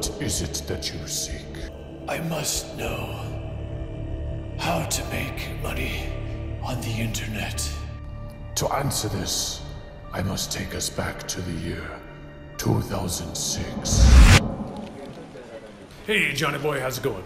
What is it that you seek? I must know how to make money on the internet. To answer this, I must take us back to the year 2006. Hey, Johnny boy, how's it going?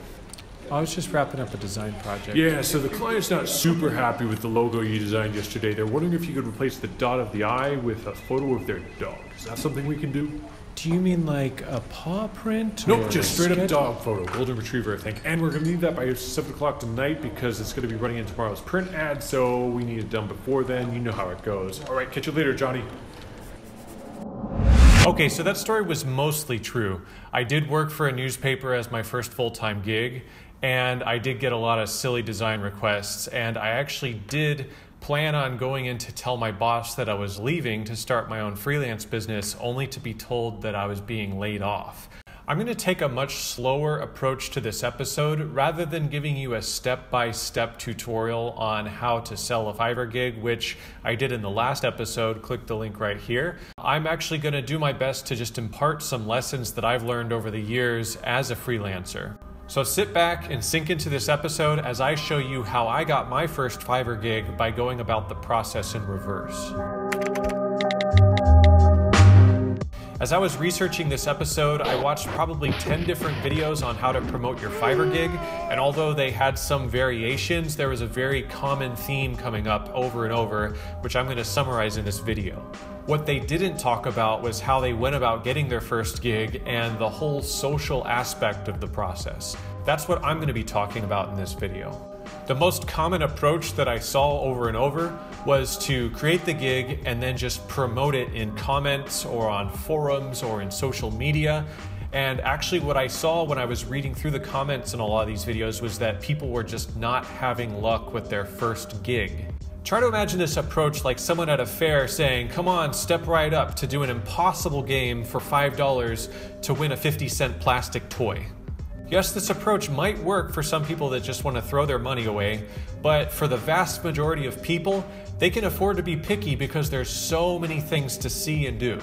I was just wrapping up a design project. Yeah, so the client's not super happy with the logo you designed yesterday. They're wondering if you could replace the dot of the I with a photo of their dog. Is that something we can do? Do you mean like a paw print? Nope, or just straight up sketch? dog photo, golden retriever, I think. And we're gonna need that by 7 o'clock tonight because it's gonna be running in tomorrow's print ad, so we need it done before then. You know how it goes. All right, catch you later, Johnny. Okay, so that story was mostly true. I did work for a newspaper as my first full-time gig, and I did get a lot of silly design requests, and I actually did plan on going in to tell my boss that I was leaving to start my own freelance business, only to be told that I was being laid off. I'm going to take a much slower approach to this episode. Rather than giving you a step-by-step tutorial on how to sell a Fiverr gig, which I did in the last episode, click the link right here, I'm actually going to do my best to just impart some lessons that I've learned over the years as a freelancer. So sit back and sink into this episode as I show you how I got my first Fiverr gig by going about the process in reverse. As I was researching this episode, I watched probably 10 different videos on how to promote your Fiverr gig, and although they had some variations, there was a very common theme coming up over and over, which I'm going to summarize in this video. What they didn't talk about was how they went about getting their first gig and the whole social aspect of the process. That's what I'm going to be talking about in this video. The most common approach that I saw over and over was to create the gig and then just promote it in comments or on forums or in social media. And actually what I saw when I was reading through the comments in a lot of these videos was that people were just not having luck with their first gig. Try to imagine this approach like someone at a fair saying, come on, step right up to do an impossible game for $5 to win a 50-cent plastic toy. Yes, this approach might work for some people that just want to throw their money away, but for the vast majority of people, they can afford to be picky because there's so many things to see and do.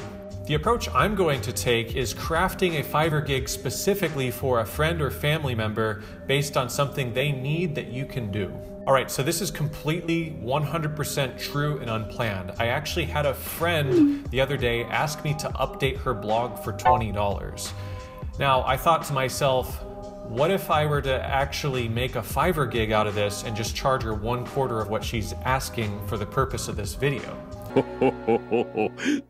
The approach I'm going to take is crafting a Fiverr gig specifically for a friend or family member based on something they need that you can do. All right, so this is completely 100% true and unplanned. I actually had a friend the other day ask me to update her blog for $20. Now, I thought to myself, what if I were to actually make a Fiverr gig out of this and just charge her 1/4 of what she's asking for the purpose of this video?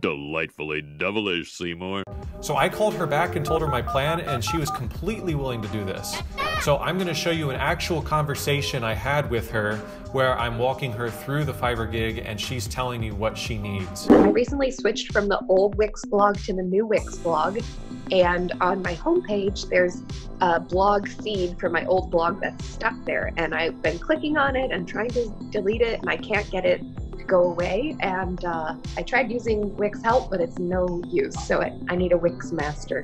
Delightfully devilish, Seymour. So I called her back and told her my plan, and she was completely willing to do this. So I'm going to show you an actual conversation I had with her where I'm walking her through the Fiverr gig and she's telling me what she needs. I recently switched from the old Wix blog to the new Wix blog, and on my homepage there's a blog feed from my old blog that's stuck there, and I've been clicking on it and trying to delete it and I can't get it to go away, and I tried using Wix help, but it's no use, so I need a Wix master.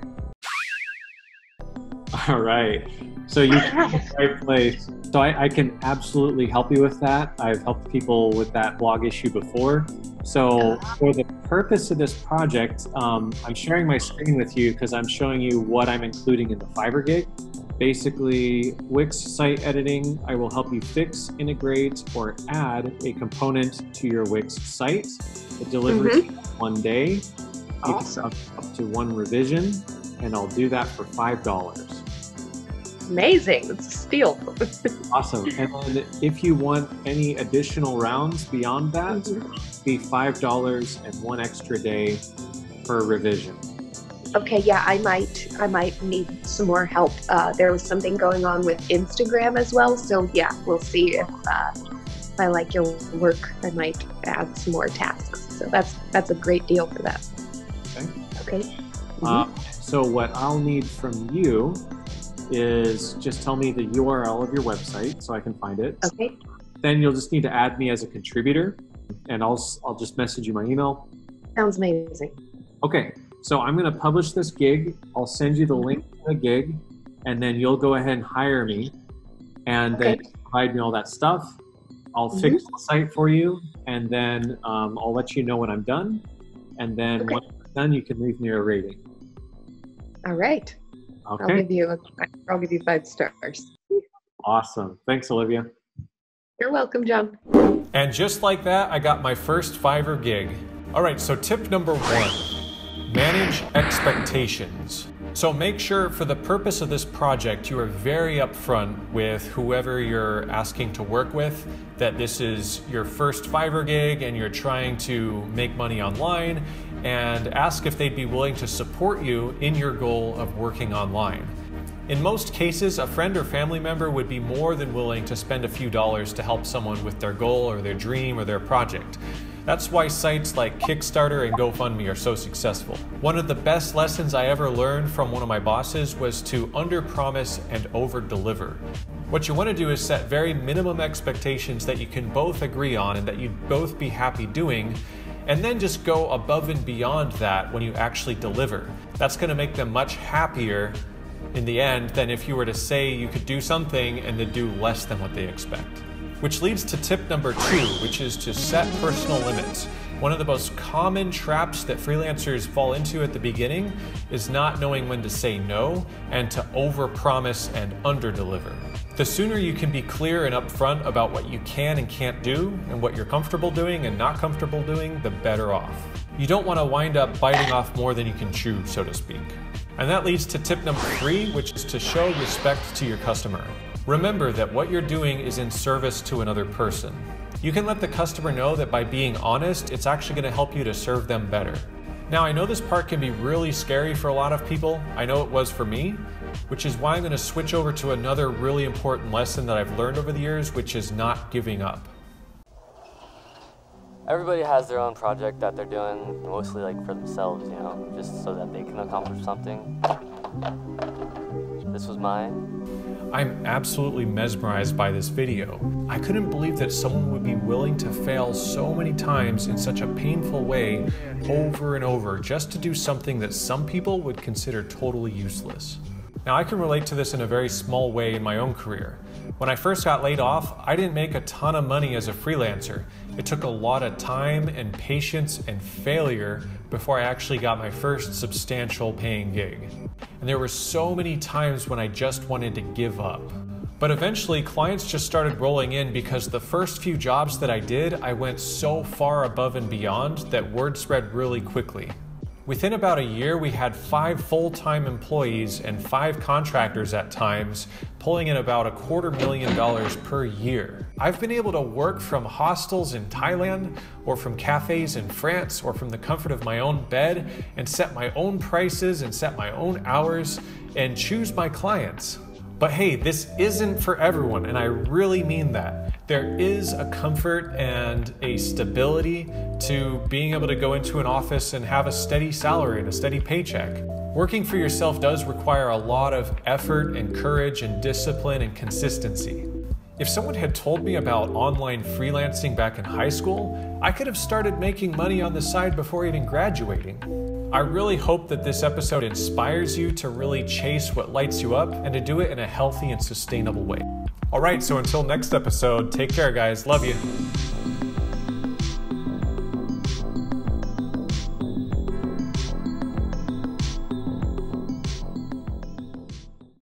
All right, so you're in the right place. So I can absolutely help you with that. I've helped people with that blog issue before. So for the purpose of this project, I'm sharing my screen with you because I'm showing you what I'm including in the Fiverr gig. Basically, Wix site editing, I will help you fix, integrate, or add a component to your Wix site. The delivery in 1 day. Awesome. You can up to 1 revision, and I'll do that for $5. Amazing, it's a steal. Awesome. And then if you want any additional rounds beyond that, be $5 and 1 extra day per revision. Okay, yeah, I might need some more help. There was something going on with Instagram as well, so yeah, we'll see if I like your work. I might add some more tasks. So that's a great deal for that. Okay. So what I'll need from you is just tell me the URL of your website so I can find it. Okay. Then you'll just need to add me as a contributor, and I'll just message you my email. Sounds amazing. Okay. So I'm going to publish this gig. I'll send you the link to the gig, and then you'll go ahead and hire me, and then provide me all that stuff. I'll fix the site for you, and then I'll let you know when I'm done. And then when I'm done, you can leave me a rating. All right. Okay. I'll give you 5 stars. Awesome. Thanks, Olivia. You're welcome, John. And just like that, I got my first Fiverr gig. All right, so tip number 1, manage expectations. So make sure for the purpose of this project, you are very upfront with whoever you're asking to work with, that this is your first Fiverr gig and you're trying to make money online, and ask if they'd be willing to support you in your goal of working online. In most cases, a friend or family member would be more than willing to spend a few dollars to help someone with their goal or their dream or their project. That's why sites like Kickstarter and GoFundMe are so successful. One of the best lessons I ever learned from one of my bosses was to under-promise and over-deliver. What you want to do is set very minimum expectations that you can both agree on and that you'd both be happy doing, and then just go above and beyond that when you actually deliver. That's going to make them much happier in the end than if you were to say you could do something and then do less than what they expect. Which leads to tip number 2, which is to set personal limits. One of the most common traps that freelancers fall into at the beginning is not knowing when to say no and to overpromise and underdeliver. The sooner you can be clear and upfront about what you can and can't do and what you're comfortable doing and not comfortable doing, the better off. You don't want to wind up biting off more than you can chew, so to speak. And that leads to tip number 3, which is to show respect to your customer. Remember that what you're doing is in service to another person. You can let the customer know that by being honest, it's actually going to help you to serve them better. Now, I know this part can be really scary for a lot of people. I know it was for me, which is why I'm going to switch over to another really important lesson that I've learned over the years, which is not giving up. Everybody has their own project that they're doing, mostly like for themselves, you know, just so that they can accomplish something. This was mine. I'm absolutely mesmerized by this video. I couldn't believe that someone would be willing to fail so many times in such a painful way over and over just to do something that some people would consider totally useless. Now, I can relate to this in a very small way in my own career. When I first got laid off, I didn't make a ton of money as a freelancer. It took a lot of time and patience and failure before I actually got my first substantial paying gig. And there were so many times when I just wanted to give up. But eventually, clients just started rolling in because the first few jobs that I did, I went so far above and beyond that word spread really quickly. Within about a year, we had 5 full-time employees and 5 contractors at times, pulling in about $250,000 per year. I've been able to work from hostels in Thailand, or from cafes in France, or from the comfort of my own bed, and set my own prices and set my own hours, and choose my clients. But hey, this isn't for everyone, and I really mean that. There is a comfort and a stability to being able to go into an office and have a steady salary and a steady paycheck. Working for yourself does require a lot of effort and courage and discipline and consistency. If someone had told me about online freelancing back in high school, I could have started making money on the side before even graduating. I really hope that this episode inspires you to really chase what lights you up and to do it in a healthy and sustainable way. All right, so until next episode, take care, guys. Love you.